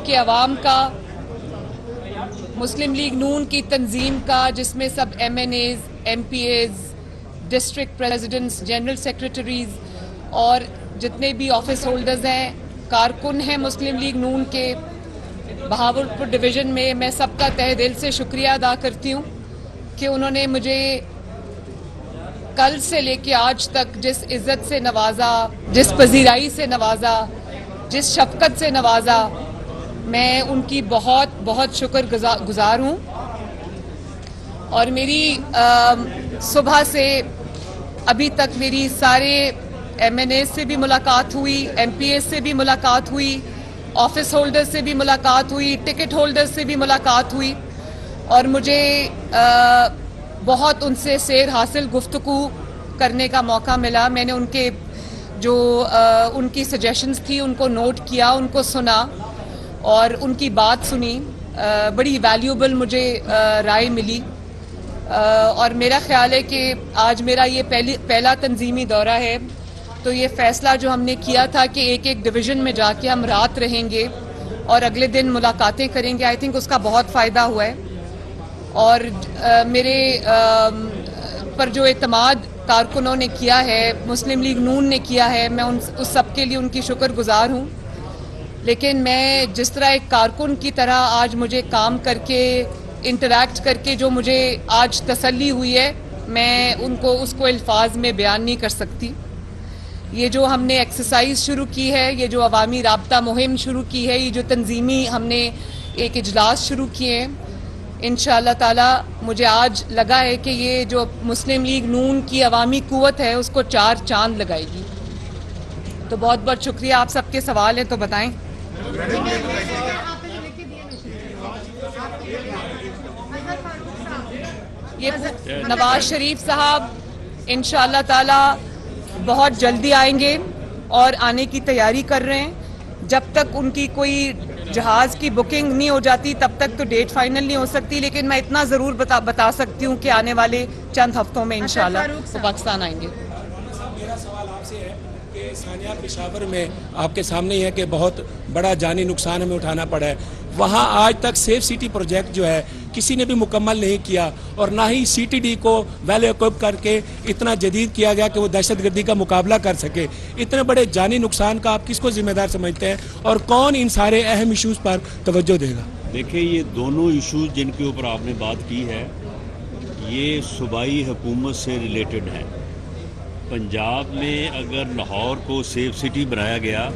کے عوام کا، مسلم لیگ نون کی تنظیم کا، جس میں سب MNAs، MPAs، district presidents, general secretaries اور جتنے بھی آفس ہولڈرز ہیں، کارکن ہیں مسلم لیگ نون کے بہاولپور ڈویژن میں سب کا تہہ دل سے شکریہ ادا کرتی ہوں کہ انہوں نے مجھے کل سے لے کے آج تک جس عزت سے نوازا، جس پذیرائی سے نوازا، جس شفقت سے نوازا، میں ان کی بہت بہت شکر گزار ہوں. اور میری صبح سے ابھی تک میری سارے MNA سے بھی ملاقات ہوئی، MPA سے بھی ملاقات ہوئی، آفس ہولڈر سے بھی ملاقات ہوئی، ٹکٹ ہولڈر سے بھی ملاقات ہوئی، اور مجھے بہت ان سے سیر حاصل گفتگو کرنے کا موقع ملا. میں نے ان کے جو ان کی سجیشنز تھی ان کو نوٹ کیا، ان کو سنا اور ان کی بات سنی. بڑی ویلیوبل مجھے رائے ملی، اور میرا خیال ہے کہ آج میرا یہ پہلا تنظیمی دورہ ہے، تو یہ فیصلہ جو ہم نے کیا تھا کہ ایک ایک ڈویژن میں جا کے ہم رات رہیں گے اور اگلے دن ملاقاتیں کریں گے، آئی تھنک اس کا بہت فائدہ ہوا ہے. اور میرے پر جو اعتماد کارکنوں نے کیا ہے، مسلم لیگ نون نے کیا ہے، میں اس سب کے لیے ان کی شکر گزار ہوں. لیکن میں جس طرح ایک کارکن کی طرح آج مجھے کام کر کے، انٹریکٹ کر کے جو مجھے آج تسلی ہوئی ہے، میں اس کو الفاظ میں بیان نہیں کر سکتی. یہ جو ہم نے ایکسرسائز شروع کی ہے، یہ جو عوامی رابطہ مہم شروع کی ہے، یہ جو تنظیمی ہم نے ایک اجلاس شروع کیے ہیں، انشاءاللہ تعالی مجھے آج لگا ہے کہ یہ جو مسلم لیگ نون کی عوامی قوت ہے اس کو 4 چاند لگائے گی. تو بہت بہت شکریہ. آپ سب کے سوال ہیں تو بتائیں. یہ نواز شریف صاحب انشاءاللہ تعالی بہت جلدی آئیں گے اور آنے کی تیاری کر رہے ہیں. جب تک ان کی کوئی جہاز کی بکنگ نہیں ہو جاتی تب تک تو ڈیٹ فائنل نہیں ہو سکتی، لیکن میں اتنا ضرور بتا سکتی ہوں کہ آنے والے چند ہفتوں میں انشاءاللہ وہ پاکستان آئیں گے. میرا سوال آپ سے ہے کہ ثانیہ پشاور میں آپ کے سامنے ہی ہے کہ بہت بڑا جانی نقصان ہمیں اٹھانا پڑا ہے. وہاں آج تک سیف سٹی پروجیکٹ جو ہے کسی نے بھی مکمل نہیں کیا، اور نہ ہی CTD کو ویل ایکوپ کر کے اتنا جدید کیا گیا کہ وہ دہشت گردی کا مقابلہ کر سکے. اتنے بڑے جانی نقصان کا آپ کس کو ذمہ دار سمجھتے ہیں، اور کون ان سارے اہم ایشوز پر توجہ دے گا؟ دیکھیں، یہ دونوں ایشوز جن کے اوپر آپ نے بات کی ہے یہ صوبائی حکومت سے ریلیٹڈ ہیں. پنجاب میں اگر لاہور کو سیف سٹی بنایا گیا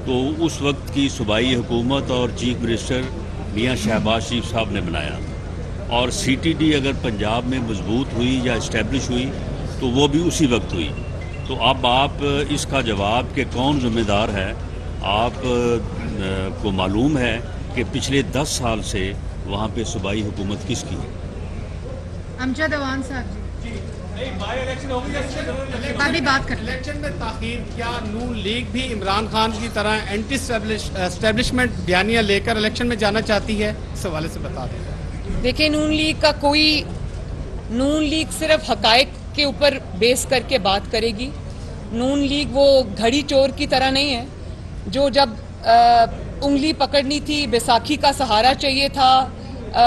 تو اس وقت کی صوبائی حکومت اور چیف منسٹر میاں شہباز شریف صاحب نے بنایا، اور CTD اگر پنجاب میں مضبوط ہوئی یا اسٹیبلش ہوئی تو وہ بھی اسی وقت ہوئی. تو اب آپ اس کا جواب کہ کون ذمہ دار ہے، آپ کو معلوم ہے کہ پچھلے 10 سال سے وہاں پہ صوبائی حکومت کس کی ہے؟ امجد عوان صاحب ابھی بات کر الیکشن میں تاخیر، کیا نون لیگ بھی عمران خان کی طرح اینٹی اسٹیبلشمنٹ بیانیہ لے کر الیکشن میں جانا چاہتی ہے؟ اس حوالے سے بتا دیں. دیکھیں، نون لیگ صرف حقائق کے اوپر بیس کر کے بات کرے گی. نون لیگ وہ گھڑی چور کی طرح نہیں ہے جو جب انگلی پکڑنی تھی، بیساکھی کا سہارا چاہیے تھا،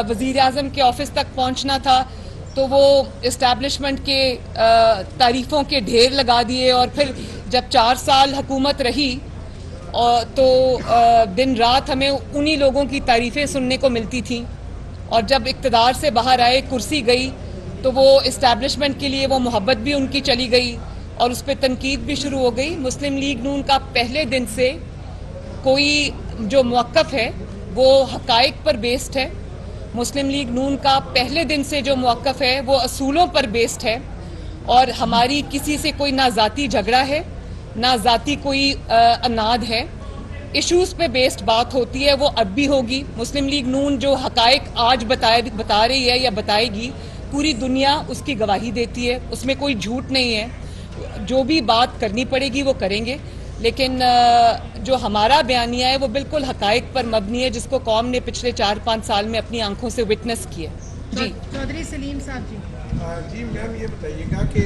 وزیر اعظم کے آفس تک پہنچنا تھا تو وہ اسٹیبلشمنٹ کے تعریفوں کے ڈھیر لگا دیے، اور پھر جب 4 سال حکومت رہی تو دن رات ہمیں انہی لوگوں کی تعریفیں سننے کو ملتی تھیں، اور جب اقتدار سے باہر آئے، کرسی گئی، تو وہ اسٹیبلشمنٹ کے لیے وہ محبت بھی ان کی چلی گئی اور اس پہ تنقید بھی شروع ہو گئی. مسلم لیگ نون کا پہلے دن سے کوئی جو موقف ہے وہ حقائق پر بیسڈ ہے. مسلم لیگ نون کا پہلے دن سے جو موقف ہے وہ اصولوں پر بیسڈ ہے، اور ہماری کسی سے کوئی نہ ذاتی جھگڑا ہے نہ ذاتی کوئی اناد ہے. ایشوز پہ بیسڈ بات ہوتی ہے، وہ اب بھی ہوگی. مسلم لیگ نون جو حقائق آج بتا رہی ہے یا بتائے گی، پوری دنیا اس کی گواہی دیتی ہے، اس میں کوئی جھوٹ نہیں ہے. جو بھی بات کرنی پڑے گی وہ کریں گے، لیکن جو ہمارا بیانیہ ہے وہ بالکل حقائق پر مبنی ہے، جس کو قوم نے پچھلے 4-5 سال میں اپنی آنکھوں سے وٹنس کیا. جی چودھری سلیم صاحب جی. جی میم یہ بتائیے گا کہ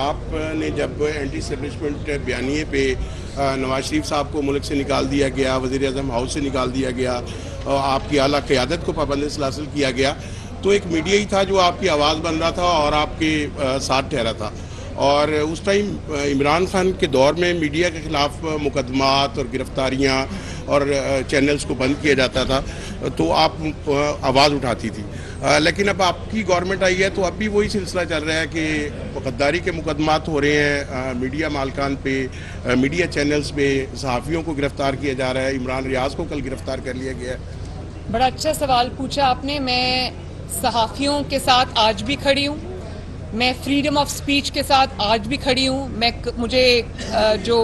آپ نے جب اینٹی اسٹیبلشمنٹ بیانیے پہ نواز شریف صاحب کو ملک سے نکال دیا گیا، وزیر اعظم ہاؤس سے نکال دیا گیا، اور آپ کی اعلیٰ قیادت کو پابند سلاسل کیا گیا، تو ایک میڈیا ہی تھا جو آپ کی آواز بن رہا تھا اور آپ کے ساتھ ٹھہرا تھا. اور اس ٹائم عمران خان کے دور میں میڈیا کے خلاف مقدمات اور گرفتاریاں اور چینلز کو بند کیا جاتا تھا تو آپ آواز اٹھاتی تھی. لیکن اب آپ کی گورنمنٹ آئی ہے تو اب بھی وہی سلسلہ چل رہا ہے کہ غداری کے مقدمات ہو رہے ہیں میڈیا مالکان پہ، میڈیا چینلز پہ، صحافیوں کو گرفتار کیا جا رہا ہے. عمران ریاض کو کل گرفتار کر لیا گیا ہے. بڑا اچھا سوال پوچھا آپ نے. میں صحافیوں کے ساتھ آج بھی کھڑی ہوں، میں فریڈم آف سپیچ کے ساتھ آج بھی کھڑی ہوں. مجھے جو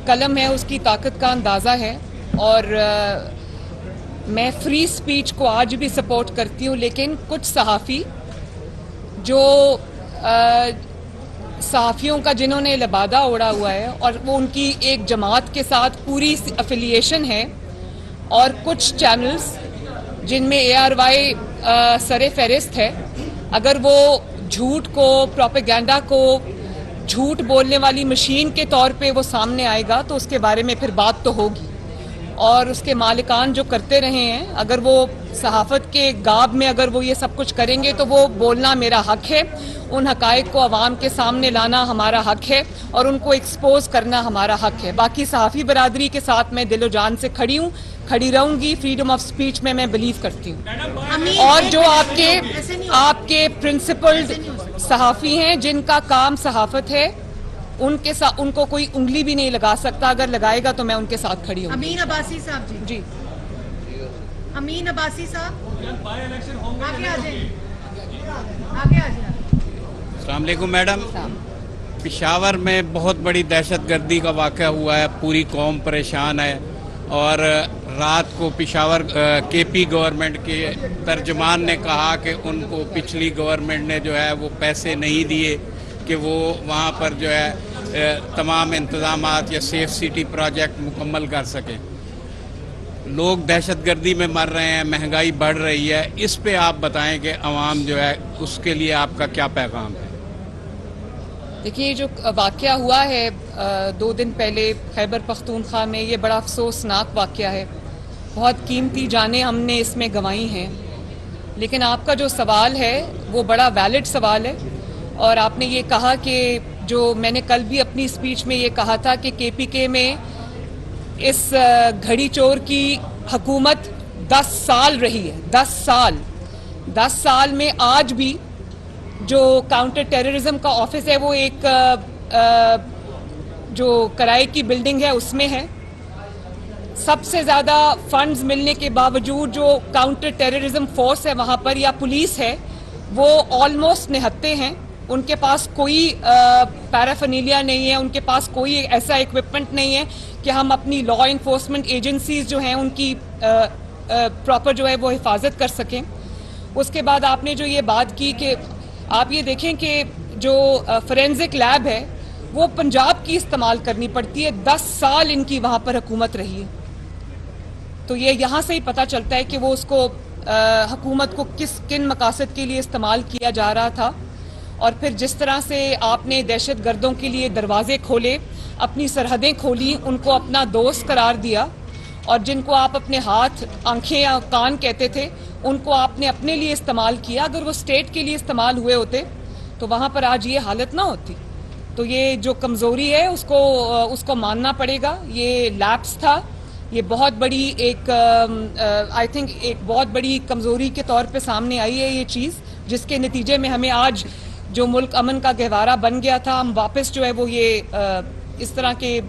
قلم ہے اس کی طاقت کا اندازہ ہے، اور میں فری سپیچ کو آج بھی سپورٹ کرتی ہوں. لیکن کچھ صحافی جو صحافیوں کا جنہوں نے لبادہ اوڑا ہوا ہے اور وہ ان کی ایک جماعت کے ساتھ پوری افیلیشن ہے، اور کچھ چینلز جن میں ARY سر فہرست ہے، اگر وہ جھوٹ کو، پروپیگنڈا کو جھوٹ بولنے والی مشین کے طور پہ وہ سامنے آئے گا تو اس کے بارے میں پھر بات تو ہوگی. اور اس کے مالکان جو کرتے رہے ہیں، اگر وہ صحافت کے غاب میں اگر وہ یہ سب کچھ کریں گے تو وہ بولنا میرا حق ہے، ان حقائق کو عوام کے سامنے لانا ہمارا حق ہے، اور ان کو ایکسپوز کرنا ہمارا حق ہے. باقی صحافی برادری کے ساتھ میں دل و جان سے کھڑی ہوں، کھڑی رہوں گی. فریڈم آف سپیچ میں بلیو کرتی ہوں. اور جو آپ کے پرنسپلڈ صحافی ہیں جن کا کام صحافت ہے، ان کو کوئی انگلی بھی نہیں لگا سکتا. اگر لگائے گا تو میں ان کے ساتھ کھڑی ہوں. امین عباسی صاحب جی. امین عباسی صاحب آگے آ جائیں. السلام علیکم میڈم. پشاور میں بہت بڑی دہشت گردی کا واقعہ ہوا ہے، پوری قوم پریشان ہے، اور رات کو پشاور KP گورنمنٹ کے ترجمان نے کہا کہ ان کو پچھلی گورنمنٹ نے جو ہے وہ پیسے نہیں دیے کہ وہ وہاں پر جو ہے تمام انتظامات یا سیف سٹی پروجیکٹ مکمل کر سکیں. لوگ دہشت گردی میں مر رہے ہیں، مہنگائی بڑھ رہی ہے. اس پہ آپ بتائیں کہ عوام جو ہے اس کے لیے آپ کا کیا پیغام ہے؟ دیکھیے، جو واقعہ ہوا ہے 2 دن پہلے خیبر پختونخوا میں، یہ بڑا افسوسناک واقعہ ہے. بہت قیمتی جانیں ہم نے اس میں گنوائی ہیں. لیکن آپ کا جو سوال ہے وہ بڑا ویلڈ سوال ہے، اور آپ نے یہ کہا کہ جو میں نے کل بھی اپنی اسپیچ میں یہ کہا تھا کہ KPK میں اس گھڑی چور کی حکومت 10 سال رہی ہے. 10 سال میں آج بھی جو کاؤنٹر ٹیررزم کا آفس ہے وہ ایک جو کرائے کی بلڈنگ ہے اس میں ہے. سب سے زیادہ فنڈز ملنے کے باوجود جو کاؤنٹر ٹیررزم فورس ہے وہاں پر یا پولیس ہے وہ آلموسٹ نہتے ہیں. ان کے پاس کوئی پیرافینیلیا نہیں ہے، ان کے پاس کوئی ایسا ایکوپمنٹ نہیں ہے کہ ہم اپنی لا انفورسمنٹ ایجنسیز جو ہیں ان کی پراپر جو ہے وہ حفاظت کر سکیں. اس کے بعد آپ نے جو یہ بات کی کہ آپ یہ دیکھیں کہ جو فورینزک لیب ہے وہ پنجاب کی استعمال کرنی پڑتی ہے. 10 سال ان کی وہاں پر حکومت رہی ہے. تو یہ یہاں سے ہی پتہ چلتا ہے کہ وہ اس کو حکومت کو کن مقاصد کے لیے استعمال کیا جا رہا تھا. اور پھر جس طرح سے آپ نے دہشت گردوں کے لیے دروازے کھولے، اپنی سرحدیں کھولی، ان کو اپنا دوست قرار دیا، اور جن کو آپ اپنے ہاتھ، آنکھیں یا کان کہتے تھے ان کو آپ نے اپنے لیے استعمال کیا. اگر وہ اسٹیٹ کے لیے استعمال ہوئے ہوتے تو وہاں پر آج یہ حالت نہ ہوتی. تو یہ جو کمزوری ہے اس کو ماننا پڑے گا. یہ لیپس تھا، یہ بہت بڑی ایک آئی تھنک ایک بہت بڑی کمزوری کے طور پہ سامنے آئی ہے یہ چیز، جس کے نتیجے میں ہمیں آج جو ملک امن کا گہوارہ بن گیا تھا، ہم واپس جو ہے وہ یہ اس طرح کے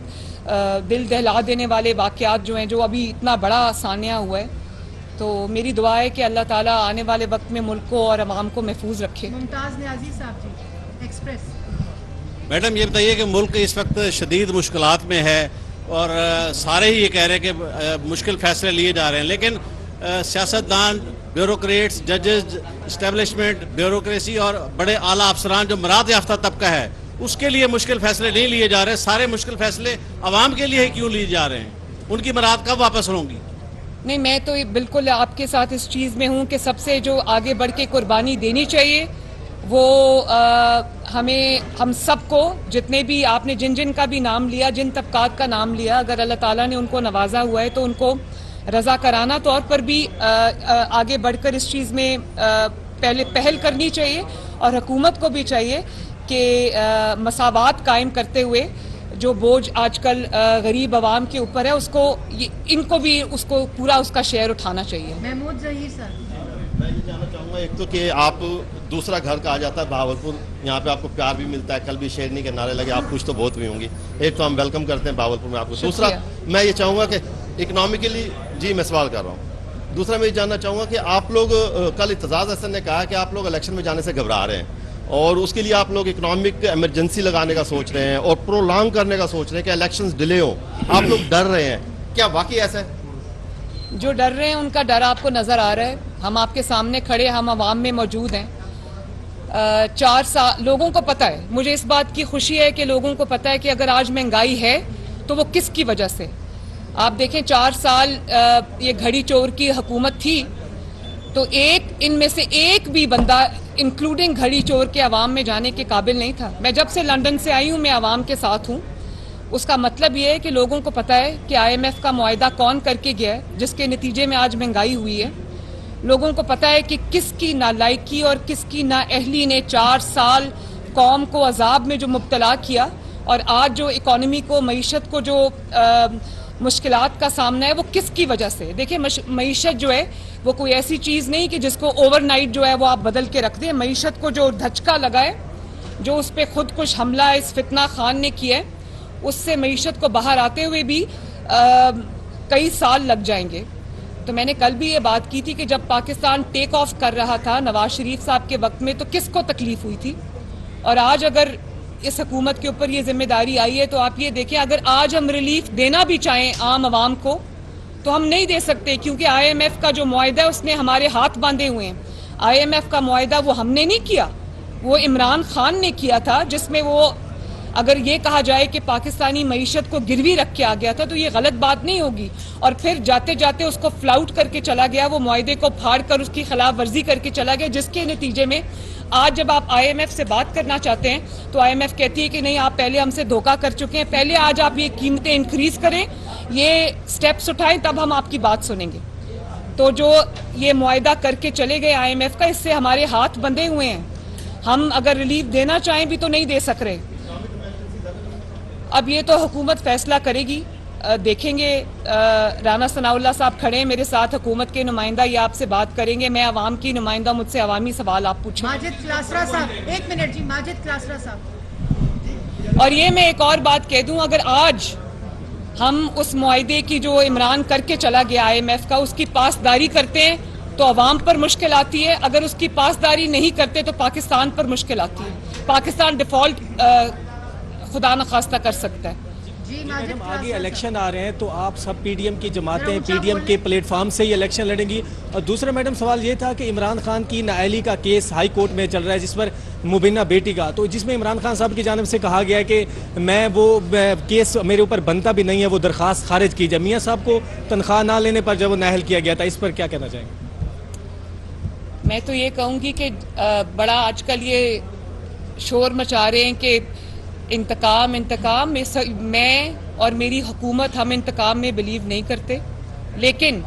دل دہلا دینے والے واقعات جو ہیں، جو ابھی اتنا بڑا سانحہ ہوا ہے. تو میری دعا ہے کہ اللہ تعالیٰ آنے والے وقت میں ملک کو اور عوام کو محفوظ رکھے. ممتاز نیازی صاحب جی، ایکسپریس. میڈم یہ بتائیے کہ ملک اس وقت شدید مشکلات میں ہے اور سارے ہی یہ کہہ رہے ہیں کہ مشکل فیصلے لیے جا رہے ہیں، لیکن سیاستدان، بیوروکریٹس، ججز، اسٹیبلشمنٹ، بیوروکریسی اور بڑے اعلیٰ افسران جو مراد یافتہ طبقہ ہے اس کے لیے مشکل فیصلے نہیں لیے جا رہے. سارے مشکل فیصلے عوام کے لیے ہی کیوں لیے جا رہے ہیں؟ ان کی مراد کب واپس ہوں گی؟ نہیں، میں تو بالکل آپ کے ساتھ اس چیز میں ہوں کہ سب سے جو آگے بڑھ کے قربانی دینی چاہیے وہ ہمیں ہم سب کو جتنے بھی آپ نے جن کا بھی نام لیا, جن طبقات کا نام لیا, اگر اللہ تعالیٰ نے ان کو نوازا ہوا ہے تو ان کو رضا کرانہ طور پر بھی آگے بڑھ کر اس چیز میں پہلے پہل کرنی چاہیے, اور حکومت کو بھی چاہیے کہ مساوات قائم کرتے ہوئے جو بوجھ آج کل غریب عوام کے اوپر ہے اس کو ان کو بھی اس کو پورا اس کا شیئر اٹھانا چاہیے. محمود ظہیر سر. میں یہ جاننا چاہوں گا, ایک تو کہ آپ دوسرا گھر کہا جاتا ہے بہاولپور, یہاں پہ آپ کو پیار بھی ملتا ہے, کل بھی شیرنی کے نعرے لگے, آپ خوش تو بہت ہوئی ہوں گی. ایک تو ہم ویلکم کرتے ہیں بہاولپور میں آپ کو. دوسرا میں یہ چاہوں گا کہ اکنامکلی, جی میں سوال کر رہا ہوں, دوسرا میں یہ جاننا چاہوں گا کہ آپ لوگ کل اعتزاز احسن نے کہا کہ آپ لوگ الیکشن میں جانے سے گھبرا رہے ہیں اور اس کے لیے آپ لوگ اکنامک ایمرجنسی لگانے کا سوچ رہے ہیں اور پرولانگ کرنے کا سوچ رہے ہیں کہ الیکشنز ڈیلے ہوں, آپ لوگ ڈر رہے ہیں, کیا واقعی ایسا ہے؟ جو ڈر رہے ہیں ان کا ڈر آپ کو نظر آ رہا ہے, ہم آپ کے سامنے کھڑے, ہم عوام میں موجود ہیں. 4 سال لوگوں کو پتہ ہے, مجھے اس بات کی خوشی ہے کہ لوگوں کو پتہ ہے کہ اگر آج مہنگائی ہے تو وہ کس کی وجہ سے. آپ دیکھیں 4 سال یہ گھڑی چور کی حکومت تھی تو ان میں سے ایک بھی بندہ انکلوڈنگ گھڑی چور کے عوام میں جانے کے قابل نہیں تھا. میں جب سے لندن سے آئی ہوں میں عوام کے ساتھ ہوں. اس کا مطلب یہ ہے کہ لوگوں کو پتہ ہے کہ IMF کا معاہدہ کون کر کے گیا ہے جس کے نتیجے میں آج مہنگائی ہوئی ہے. لوگوں کو پتہ ہے کہ کس کی نالائکی اور کس کی نااہلی نے 4 سال قوم کو عذاب میں جو مبتلا کیا, اور آج جو اکانومی کو, معیشت کو جو مشکلات کا سامنا ہے وہ کس کی وجہ سے. دیکھیں معیشت جو ہے وہ کوئی ایسی چیز نہیں کہ جس کو اوور نائٹ جو ہے وہ آپ بدل کے رکھ دیں. معیشت کو جو دھچکا لگا ہے, جو اس پہ خود کش حملہ اس فتنہ خان نے کیا ہے, اس سے معیشت کو باہر آتے ہوئے بھی کئی سال لگ جائیں گے. تو میں نے کل بھی یہ بات کی تھی کہ جب پاکستان ٹیک آف کر رہا تھا نواز شریف صاحب کے وقت میں تو کس کو تکلیف ہوئی تھی, اور آج اگر اس حکومت کے اوپر یہ ذمہ داری آئی ہے تو آپ یہ دیکھیں اگر آج ہم ریلیف دینا بھی چاہیں عام عوام کو تو ہم نہیں دے سکتے, کیونکہ IMF کا جو معاہدہ ہے اس نے ہمارے ہاتھ باندھے ہوئے ہیں. IMF کا معاہدہ وہ ہم نے نہیں کیا, وہ عمران خان نے کیا تھا, جس میں وہ اگر یہ کہا جائے کہ پاکستانی معیشت کو گروی رکھ کے آ گیا تھا تو یہ غلط بات نہیں ہوگی, اور پھر جاتے جاتے اس کو فلاؤٹ کر کے چلا گیا, وہ معاہدے کو پھاڑ کر اس کی خلاف ورزی کر کے چلا گیا, جس کے نتیجے میں آج جب آپ IMF سے بات کرنا چاہتے ہیں تو IMF کہتی ہے کہ نہیں آپ پہلے ہم سے دھوکہ کر چکے ہیں, پہلے آج آپ یہ قیمتیں انکریز کریں, یہ سٹیپس اٹھائیں, تب ہم آپ کی بات سنیں گے. تو جو یہ معاہدہ کر کے چلے گئے IMF کا, اس سے ہمارے ہاتھ بندھے ہوئے ہیں, ہم اگر ریلیف دینا چاہیں بھی تو نہیں دے سک رہے. اب یہ تو حکومت فیصلہ کرے گی, دیکھیں گے. رانا ثناء اللہ صاحب کھڑے ہیں میرے ساتھ, حکومت کے نمائندہ, یہ آپ سے بات کریں گے. میں عوام کی نمائندہ, مجھ سے عوامی سوال آپ پوچھیں. ماجد کلاسرا صاحب, 1 منٹ جی. ماجد کلاسرا صاحب. اور یہ میں ایک اور بات کہہ دوں, اگر آج ہم اس معاہدے کی جو عمران کر کے چلا گیا IMF کا, اس کی پاسداری کرتے ہیں تو عوام پر مشکل آتی ہے, اگر اس کی پاسداری نہیں کرتے تو پاکستان پر مشکل آتی ہے. پاکستان ڈیفالٹ خدا نخواستہ کر سکتا ہے. جی میڈم آگے الیکشن آ رہے ہیں تو آپ سب PDM کی جماعتیں PDM کے پلیٹ فارم سے ہی الیکشن لڑیں گی. اور دوسرا میڈم سوال یہ تھا کہ عمران خان کی نااہلی کا کیس ہائی کورٹ میں چل رہا ہے, جس پر مبینہ بیٹی کا, تو جس میں عمران خان صاحب کی جانب سے کہا گیا ہے کہ میں وہ کیس میرے اوپر بنتا بھی نہیں ہے, وہ درخواست خارج کی جائے. میاں صاحب کو تنخواہ نہ لینے پر جب وہ نااہل کیا گیا تھا, اس پر کیا کہنا چاہیں گے؟ میں تو یہ کہوں گی کہ بڑا آج کل یہ شور مچا رہے ہیں کہ انتقام انتقام. میں اور میری حکومت ہم انتقام میں بلیو نہیں کرتے, لیکن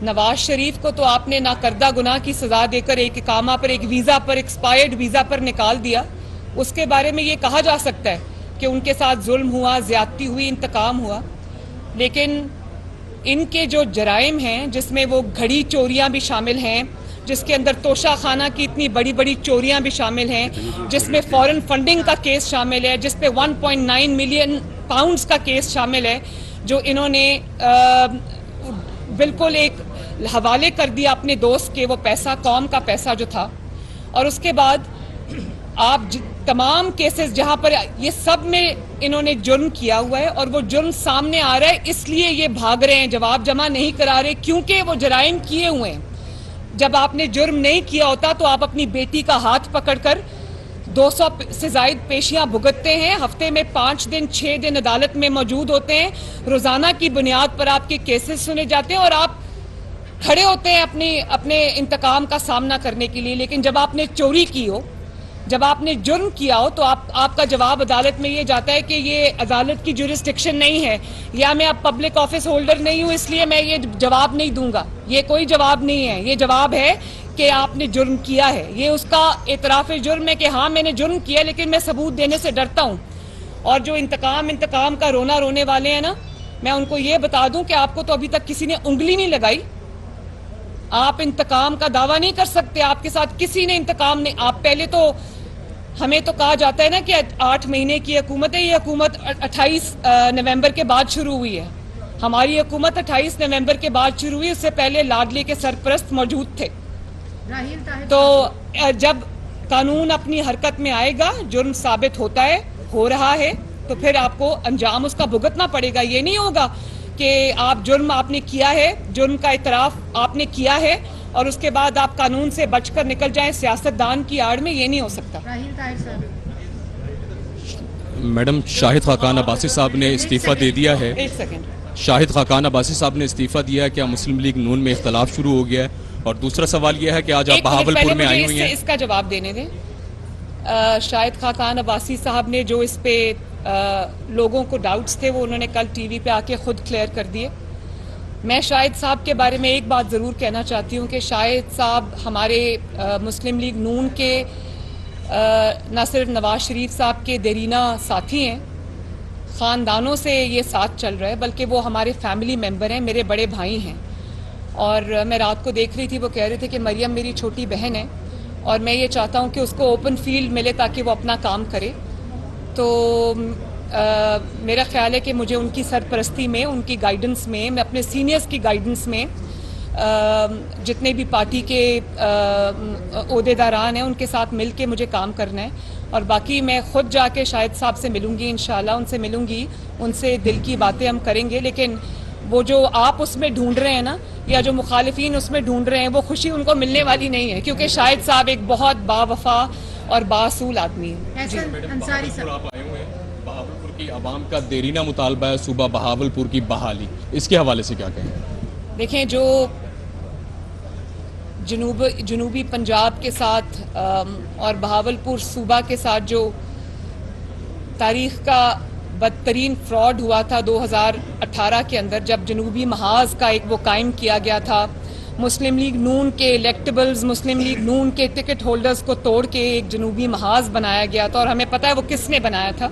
نواز شریف کو تو آپ نے ناکردہ گناہ کی سزا دے کر ایک اقامہ پر, ایک ویزا پر, ایکسپائرڈ ویزا پر نکال دیا. اس کے بارے میں یہ کہا جا سکتا ہے کہ ان کے ساتھ ظلم ہوا, زیادتی ہوئی, انتقام ہوا, لیکن ان کے جو جرائم ہیں جس میں وہ گھڑی چوریاں بھی شامل ہیں, جس کے اندر توشہ خانہ کی اتنی بڑی بڑی چوریاں بھی شامل ہیں, جس میں فورن فنڈنگ کا کیس شامل ہے, جس پہ 1.9 ملین پاؤنڈز کا کیس شامل ہے, جو انہوں نے بالکل ایک حوالے کر دیا اپنے دوست کے, وہ پیسہ قوم کا پیسہ جو تھا. اور اس کے بعد آپ تمام کیسز جہاں پر یہ سب میں انہوں نے جرم کیا ہوا ہے, اور وہ جرم سامنے آ رہا ہے, اس لیے یہ بھاگ رہے ہیں, جواب جمع نہیں کرا رہے, کیونکہ وہ جرائم کیے ہوئے ہیں. جب آپ نے جرم نہیں کیا ہوتا تو آپ اپنی بیٹی کا ہاتھ پکڑ کر 200 سے زائد پیشیاں بھگتتے ہیں, ہفتے میں 5 دن 6 دن عدالت میں موجود ہوتے ہیں, روزانہ کی بنیاد پر آپ کے کیسز سنے جاتے ہیں, اور آپ کھڑے ہوتے ہیں اپنے انتقام کا سامنا کرنے کے لیے. لیکن جب آپ نے چوری کی ہو, جب آپ نے جرم کیا ہو, تو آپ کا جواب عدالت میں یہ جاتا ہے کہ یہ عدالت کی جورسڈکشن نہیں ہے, یا میں اب پبلک آفس ہولڈر نہیں ہوں اس لیے میں یہ جواب نہیں دوں گا. یہ کوئی جواب نہیں ہے, یہ جواب ہے کہ آپ نے جرم کیا ہے. یہ اس کا اعتراف جرم ہے کہ ہاں میں نے جرم کیا, لیکن میں ثبوت دینے سے ڈرتا ہوں. اور جو انتقام کا رونا رونے والے ہیں نا, میں ان کو یہ بتا دوں کہ آپ کو تو ابھی تک کسی نے انگلی نہیں لگائی. آپ انتقام کا دعویٰ نہیں کر سکتے, آپ کے ساتھ کسی نے انتقام نہیں. آپ پہلے تو ہمیں تو کہا جاتا ہے نا کہ 8 مہینے کی حکومت ہے, یہ حکومت 28 نومبر کے بعد شروع ہوئی ہے. ہماری حکومت 28 نومبر کے بعد شروع ہوئی, اس سے پہلے لاڈلی کے سرپرست موجود تھے. تو جب قانون اپنی حرکت میں آئے گا, جرم ثابت ہوتا ہے, ہو رہا ہے, تو پھر آپ کو انجام اس کا بھگتنا پڑے گا. یہ نہیں ہوگا کہ جرم آپ نے کیا ہے, جرم کا اعتراف آپ نے کیا ہے اور اس کے بعد آپ قانون سے بچ کر نکل جائیں سیاستدان کی آڑ میں. یہ نہیں ہو سکتا. میڈم, شاہد خاقان عباسی صاحب نے استعفیٰ دے دیا ہے. ایک سیکنڈ. شاہد خاقان عباسی صاحب نے استعفیٰ دیا ہے, کیا مسلم لیگ نون میں اختلاف شروع ہو گیا ہے؟ اور دوسرا سوال یہ ہے کہ آج آپ بہاولپور میں آئی ہوئی ہیں. اس کا جواب دینے دیں. شاہد خاقان عباسی صاحب نے جو اس پہ لوگوں کو ڈاؤٹس تھے, وہ انہوں نے کل ٹی وی پہ آ کے خود کلیئر کر دیے. میں شاہد صاحب کے بارے میں ایک بات ضرور کہنا چاہتی ہوں کہ شاہد صاحب ہمارے مسلم لیگ نون کے نہ صرف نواز شریف صاحب کے دیرینہ ساتھی ہیں, خاندانوں سے یہ ساتھ چل رہا ہے, بلکہ وہ ہمارے فیملی ممبر ہیں, میرے بڑے بھائی ہیں. اور میں رات کو دیکھ رہی تھی, وہ کہہ رہے تھے کہ مریم میری چھوٹی بہن ہے اور میں یہ چاہتا ہوں کہ اس کو اوپن فیلڈ ملے تاکہ وہ اپنا کام کرے. تو میرا خیال ہے کہ مجھے ان کی سرپرستی میں, ان کی گائیڈنس میں, میں اپنے سینئرز کی گائیڈنس میں جتنے بھی پارٹی کے عہدیداران ہیں ان کے ساتھ مل کے مجھے کام کرنا ہے. اور باقی میں خود جا کے شاہد صاحب سے ملوں گی, انشاءاللہ ان سے ملوں گی, ان سے دل کی باتیں ہم کریں گے. لیکن وہ جو آپ اس میں ڈھونڈ رہے ہیں نا, یا جو مخالفین اس میں ڈھونڈ رہے ہیں, وہ خوشی ان کو ملنے والی نہیں ہے, کیونکہ شاہد صاحب ایک بہت باوفا اور باصول آدمی ہے. آپ آئے ہوئے ہیں, بہاولپور کی عوام کا دیرینہ مطالبہ ہے صوبہ بہاولپور کی بحالی, اس کے حوالے سے کیا کہیں؟ دیکھیں, جو جنوبی پنجاب کے ساتھ اور بہاولپور صوبہ کے ساتھ جو تاریخ کا بدترین فراڈ ہوا تھا 2018 کے اندر, جب جنوبی محاذ کا ایک وہ قائم کیا گیا تھا, مسلم لیگ نون کے الیکٹیبلز, مسلم لیگ نون کے ٹکٹ ہولڈرز کو توڑ کے ایک جنوبی محاذ بنایا گیا تھا, اور ہمیں پتہ ہے وہ کس نے بنایا تھا,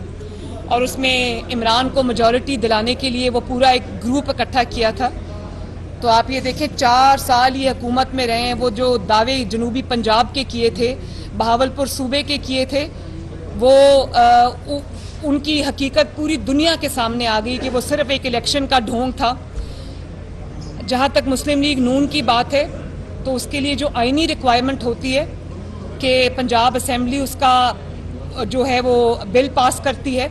اور اس میں عمران کو میجورٹی دلانے کے لیے وہ پورا ایک گروپ اکٹھا کیا تھا. تو آپ یہ دیکھیں 4 سال یہ حکومت میں رہے ہیں, وہ جو دعوے جنوبی پنجاب کے کیے تھے, بہاولپور صوبے کے کیے تھے, وہ ان کی حقیقت پوری دنیا کے سامنے آ گئی کہ وہ صرف ایک الیکشن کا ڈھونگ تھا. جہاں تک مسلم لیگ نون کی بات ہے, تو اس کے لیے جو آئینی ریکوائرمنٹ ہوتی ہے کہ پنجاب اسمبلی اس کا جو ہے وہ بل پاس کرتی ہے,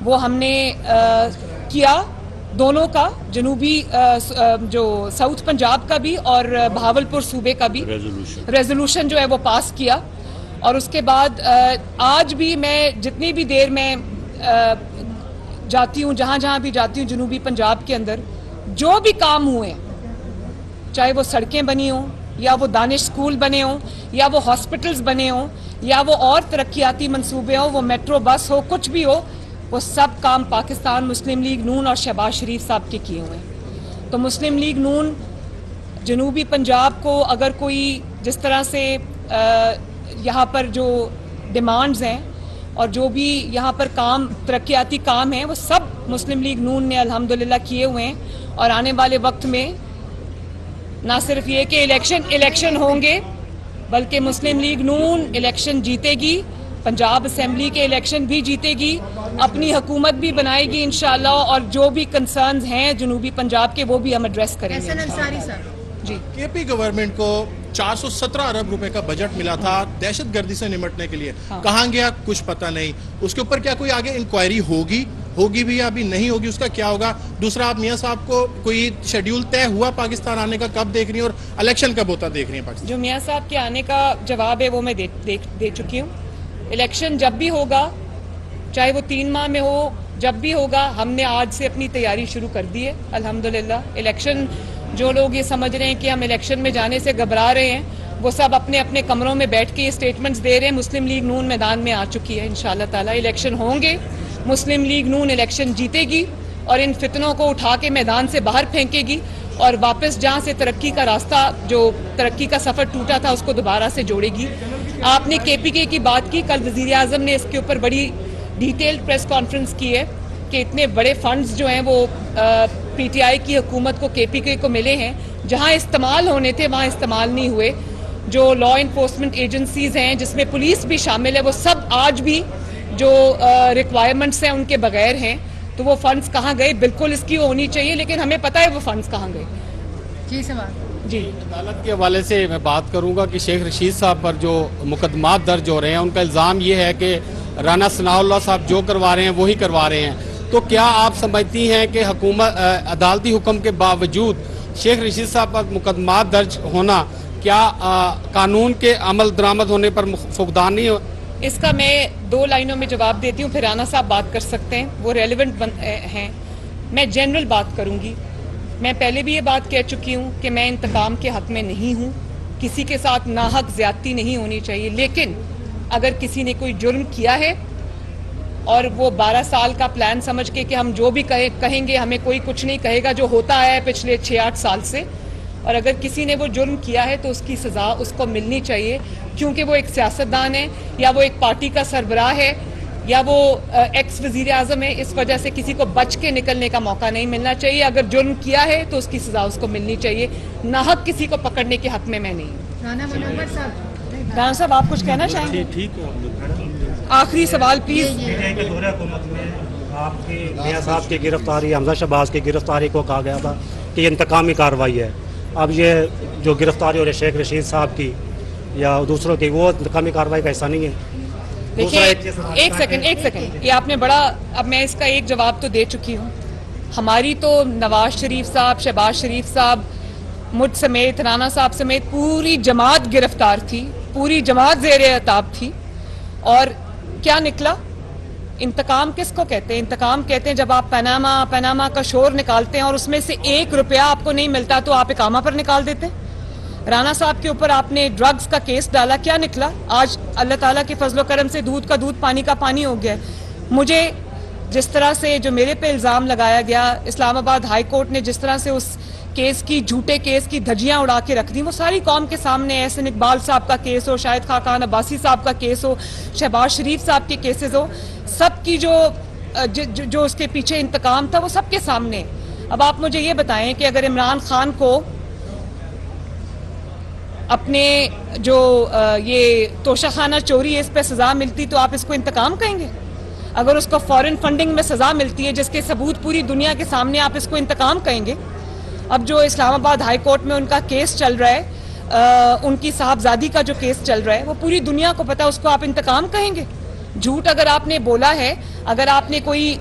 وہ ہم نے کیا دونوں کا, جنوبی جو ساؤتھ پنجاب کا بھی اور بہاولپور صوبے کا بھی ریزولوشن جو ہے وہ پاس کیا. اور اس کے بعد آج بھی میں جتنی بھی دیر میں جاتی ہوں, جہاں بھی جاتی ہوں جنوبی پنجاب کے اندر, جو بھی کام ہوئے, چاہے وہ سڑکیں بنی ہوں, یا وہ دانش اسکول بنے ہوں, یا وہ ہاسپٹلز بنے ہوں, یا وہ اور ترقیاتی منصوبے ہوں, وہ میٹرو بس ہو, کچھ بھی ہو, وہ سب کام پاکستان مسلم لیگ نون اور شہباز شریف صاحب کے کیے ہوئے ہیں. تو مسلم لیگ نون جنوبی پنجاب کو اگر کوئی جس طرح سے یہاں پر جو ڈیمانڈز ہیں اور جو بھی یہاں پر کام ترقیاتی کام ہیں, وہ سب مسلم لیگ نون نے الحمدللہ کیے ہوئے ہیں. اور آنے والے وقت میں نہ صرف یہ کہ الیکشن ہوں گے, بلکہ مسلم لیگ نون الیکشن جیتے گی, پنجاب اسمبلی کے الیکشن بھی جیتے گی, اپنی حکومت بھی بنائے گی انشاءاللہ, اور جو بھی کنسرنز ہیں جنوبی پنجاب کے وہ بھی ہم ایڈریس کریں گے. جی, کے پی گورنمنٹ کو 417 ارب روپے کا بجٹ ملا تھا دہشت گردی سے نمٹنے کے لیے, کہاں گیا کچھ پتہ نہیں. اس کے اوپر کیا کوئی آگے انکوائری ہوگی بھی یا ابھی نہیں ہوگی, اس کا کیا ہوگا؟ دوسرا, آپ میاں صاحب کو کوئی شیڈیول طے ہوا پاکستان آنے کا, کب دیکھ رہی ہیں, اور الیکشن کب ہوتا دیکھ رہی ہیں پاکستان؟ جو میاں صاحب کے آنے کا جواب ہے وہ میں دے چکی ہوں. الیکشن جب بھی ہوگا, چاہے وہ 3 ماہ میں ہو, جب بھی ہوگا, ہم نے آج سے اپنی تیاری شروع کر دی ہے الحمدللہ. الیکشن جو لوگ یہ سمجھ رہے ہیں کہ ہم الیکشن میں جانے سے گھبرا رہے ہیں وہ سب اپنے اپنے کمروں میں بیٹھ کے یہ سٹیٹمنٹس دے رہے ہیں. مسلم لیگ نون میدان میں آ چکی ہے. انشاءاللہ تعالی الیکشن ہوں گے, مسلم لیگ نون الیکشن جیتے گی اور ان فتنوں کو اٹھا کے میدان سے باہر پھینکے گی اور واپس جہاں سے ترقی کا راستہ, جو ترقی کا سفر ٹوٹا تھا, اس کو دوبارہ سے جوڑے گی. آپ نے کے پی کے کی بات کی, کل وزیر اعظم نے اس کے اوپر بڑی ڈیٹیلڈ پریس کانفرنس کی ہے کہ اتنے بڑے فنڈز جو ہیں وہ پی ٹی آئی کی حکومت کو, کے پی کے کو ملے ہیں, جہاں استعمال ہونے تھے وہاں استعمال نہیں ہوئے. جو لا انفورسمنٹ ایجنسیز ہیں جس میں پولیس بھی شامل ہے, وہ سب آج بھی جو ریکوائرمنٹس ہیں ان کے بغیر ہیں. تو وہ فنڈز کہاں گئے, بالکل اس کی ہونی چاہیے, لیکن ہمیں پتہ ہے وہ فنڈز کہاں گئے. جی سوال. جی عدالت کے حوالے سے میں بات کروں گا کہ شیخ رشید صاحب پر جو مقدمات درج ہو رہے ہیں ان کا الزام یہ ہے کہ رانا ثناء اللہ صاحب جو کروا رہے ہیں وہی کروا رہے ہیں. تو کیا آپ سمجھتی ہیں کہ حکومت عدالتی حکم کے باوجود شیخ رشید صاحب پر مقدمات درج ہونا کیا قانون کے عمل درآمد ہونے پر فقدان نہیں ہو؟ اس کا میں 2 لائنوں میں جواب دیتی ہوں, پھر رانا صاحب بات کر سکتے ہیں, وہ ریلیونٹ ہیں. میں جنرل بات کروں گی. میں پہلے بھی یہ بات کہہ چکی ہوں کہ میں انتقام کے حق میں نہیں ہوں, کسی کے ساتھ ناحق زیادتی نہیں ہونی چاہیے, لیکن اگر کسی نے کوئی جرم کیا ہے اور وہ 12 سال کا پلان سمجھ کے کہ ہم جو بھی کہیں گے ہمیں کوئی کچھ نہیں کہے گا, جو ہوتا ہے پچھلے 6-8 سال سے, اور اگر کسی نے وہ جرم کیا ہے تو اس کی سزا اس کو ملنی چاہیے, کیونکہ وہ ایک سیاستدان ہے یا وہ ایک پارٹی کا سربراہ ہے یا وہ ایکس وزیر اعظم ہے. اس وجہ سے کسی کو بچ کے نکلنے کا موقع نہیں ملنا چاہیے. اگر جرم کیا ہے تو اس کی سزا اس کو ملنی چاہیے, ناحق کسی کو پکڑنے کے حق میں نہیں ہوں. رانا صاحب آپ کچھ کہنا چاہیں گے؟ آخری سوال پلیز. آپ کے میاں صاحب کی گرفتاری, حمزہ شہباز کی گرفتاری کو کہا گیا تھا کہ یہ انتقامی کارروائی ہے. اب یہ جو گرفتاری ہو رہی ہے شیخ رشید صاحب کی یا دوسروں کی, وہ انتقامی کارروائی کا حصہ نہیں ہے؟ دیکھیے ایک سیکنڈ, یہ آپ نے بڑا, اب میں اس کا ایک جواب تو دے چکی ہوں. ہماری تو نواز شریف صاحب, شہباز شریف صاحب, مجھ سمیت, رانا صاحب سمیت پوری جماعت گرفتار تھی, پوری جماعت زیر اعتاب تھی. اور کیا نکلا؟ انتقام کس کو کہتے ہیں؟ انتقام کہتے ہیں جب آپ پاناما کا شور نکالتے ہیں اور اس میں سے 1 روپیہ آپ کو نہیں ملتا تو آپ اقامہ پر نکال دیتے ہیں. رانا صاحب کے اوپر آپ نے ڈرگز کا کیس ڈالا, کیا نکلا؟ آج اللہ تعالیٰ کے فضل و کرم سے دودھ کا دودھ پانی کا پانی ہو گیا. مجھے جس طرح سے جو میرے پہ الزام لگایا گیا, اسلام آباد ہائی کورٹ نے جس طرح سے اس کیس کی, جھوٹے کیس کی دھجیاں اڑا کے رکھ دی, وہ ساری قوم کے سامنے. احسن اقبال صاحب کا کیس ہو, شاہد خاقان عباسی صاحب کا کیس ہو, شہباز شریف صاحب کے کیسز ہو, سب کی جو اس کے پیچھے انتقام تھا وہ سب کے سامنے. اب آپ مجھے یہ بتائیں کہ اگر عمران خان کو اپنے جو یہ توشہ خانہ چوری ہے اس پہ سزا ملتی تو آپ اس کو انتقام کہیں گے؟ اگر اس کو فورن فنڈنگ میں سزا ملتی ہے جس کے ثبوت پوری دنیا کے سامنے, آپ اس کو انتقام کہیں گے؟ اب جو اسلام آباد ہائی کورٹ میں ان کا کیس چل رہا ہے, ان کی صاحبزادی کا جو کیس چل رہا ہے, وہ پوری دنیا کو پتا, اس کو آپ انتقام کہیں گے؟ جھوٹ اگر آپ نے بولا ہے, اگر آپ نے کوئی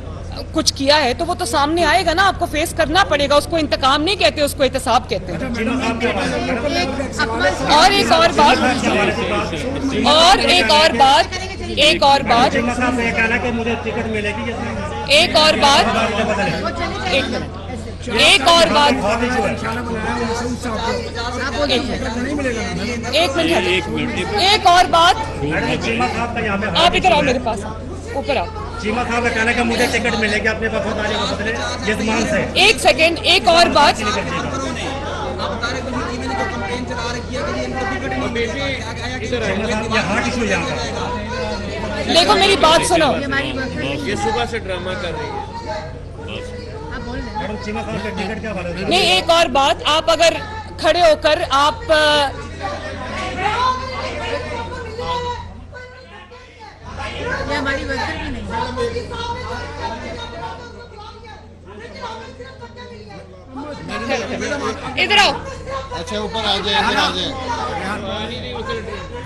کچھ کیا ہے تو وہ تو سامنے آئے گا نا, آپ کو فیس کرنا پڑے گا. اس کو انتقام نہیں کہتے, اس کو احتساب کہتے ہیں. اور ایک اور بات, آپ ادھر آؤ میرے پاس, اوپر آؤ. چیمہ صاحب کا کہنا ہے کہ مجھے ٹکٹ ملے گی اپنے وفاداری کے بدلے یزمان سے. ایک سیکنڈ, ایک اور بات. دیکھو میری بات سنو, یہ صبح سے ڈرامہ کر رہی ہے. نہیں, ایک اور بات, آپ اگر کھڑے ہو کر آپ ہماری ورکر بھی نہیں. ادھر آؤ. اچھا اوپر آ جائے, ادھر آ جائے.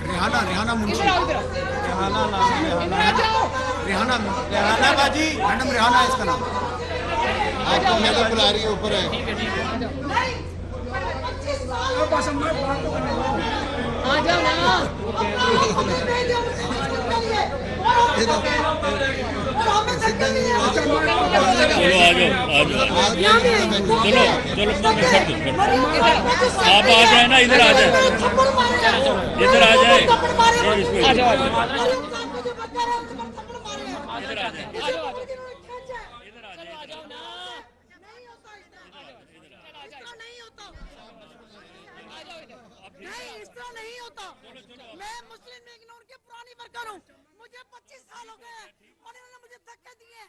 ریحانہ منشی, ریحانہ باجی, میڈم ریحانہ ہے اس کا نام. آپ کو میڈم بلا رہی ہے, اوپر ہے. آ جاؤ نا. آپ آ جائیں نا, ادھر آ جائیں, ادھر آ جائیں, نہیں اس طرح نہیں ہوتا. میں مسلم لیگ نون کی پرانی ورکر ہوں, مجھے 25 سال ہو گئے ہیں اور انہوں نے مجھے دھکے دیے.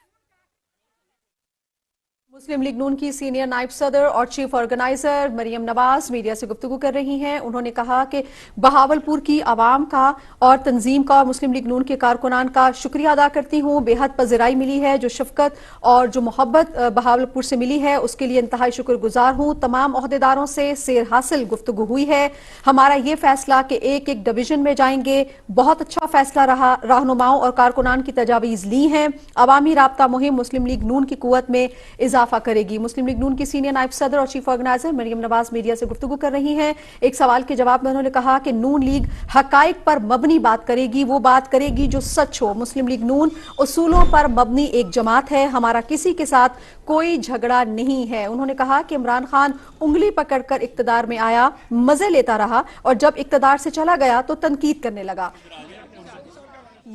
مسلم لیگ نون کی سینئر نائب صدر اور chief organiser Maryam Nawaz media سے گفتگو کر رہی ہیں. انہوں نے کہا کہ بہاولپور کی عوام کا اور تنظیم کا اور مسلم لیگ نون کے کارکنان کا شکریہ ادا کرتی ہوں. بے حد پذیرائی ملی ہے, جو شفقت اور جو محبت بہاولپور سے ملی ہے اس کے لیے انتہائی شکر گزار ہوں. تمام عہدیداروں سے سیر حاصل گفتگو ہوئی ہے. ہمارا یہ فیصلہ کہ ایک ایک ڈویژن میں جائیں گے بہت اچھا فیصلہ رہا. رہنماؤں اور کارکنان کی تجاویز لی ہیں. عوامی رابطہ مہم مسلم لیگ نون کی قوت میں اضافہ کرے گی. مسلم لیگ نون کی سینئر نائب صدر اور chief organiser Maryam Nawaz media سے گفتگو کر رہی ہیں. ایک سوال کے جواب میں انہوں نے کہا کہ نون لیگ حقائق پر مبنی بات کرے گی, وہ بات کرے گی جو سچ ہو. مسلم لیگ نون اصولوں پر مبنی ایک جماعت ہے, ہمارا کسی کے ساتھ کوئی جھگڑا نہیں ہے. انہوں نے کہا کہ عمران خان انگلی پکڑ کر اقتدار میں آیا, مزے لیتا رہا اور جب اقتدار سے چلا گیا تو تنقید کرنے لگا.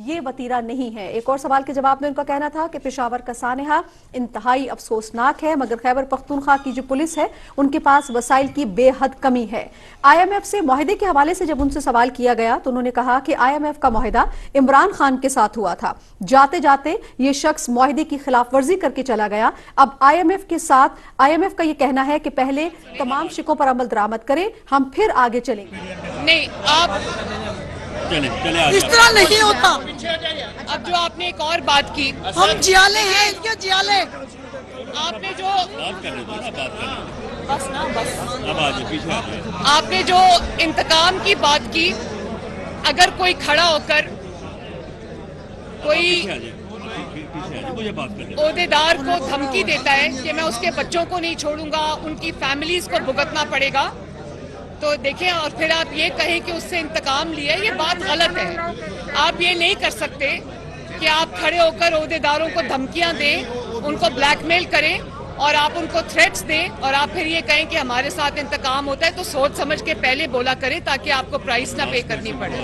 یہ وتیرہ نہیں ہے. ایک اور سوال کے جواب میں ان کا کہنا تھا کہ پشاور کا سانحہ انتہائی افسوسناک ہے, مگر خیبر پختونخوا کی جو پولیس ہے ان کے پاس وسائل کی بے حد کمی ہے. آئی ایم ایف سے معاہدے کے حوالے سے جب ان سے سوال کیا گیا تو انہوں نے کہا کہ آئی ایم ایف کا معاہدہ عمران خان کے ساتھ ہوا تھا, جاتے جاتے یہ شخص معاہدے کی خلاف ورزی کر کے چلا گیا. اب آئی ایم ایف کے ساتھ آئی ایم ایف کا یہ کہنا ہے کہ پہلے تمام شکوں پر عمل درآمد کریں, ہم پھر آگے چلیں گے. نہیں, آپ اس طرح نہیں ہوتا. اب جو آپ نے ایک اور بات کی, ہم جیالے ہیں, ان کے جیالے. آپ نے جو آپ نے جو انتقام کی بات کی, اگر کوئی کھڑا ہو کر کوئی عہدیدار کو دھمکی دیتا ہے کہ میں اس کے بچوں کو نہیں چھوڑوں گا, ان کی فیملیز کو بھگتنا پڑے گا, تو دیکھیں, اور پھر آپ یہ کہیں کہ اس سے انتقام لیا, یہ بات غلط ہے. آپ یہ نہیں کر سکتے کہ آپ کھڑے ہو کر عہدیداروں کو دھمکیاں دیں, ان کو بلیک میل کریں اور آپ ان کو تھریٹس دیں اور آپ پھر یہ کہیں کہ ہمارے ساتھ انتقام ہوتا ہے. تو سوچ سمجھ کے پہلے بولا کریں تاکہ آپ کو پرائس نہ پے کرنی پڑے.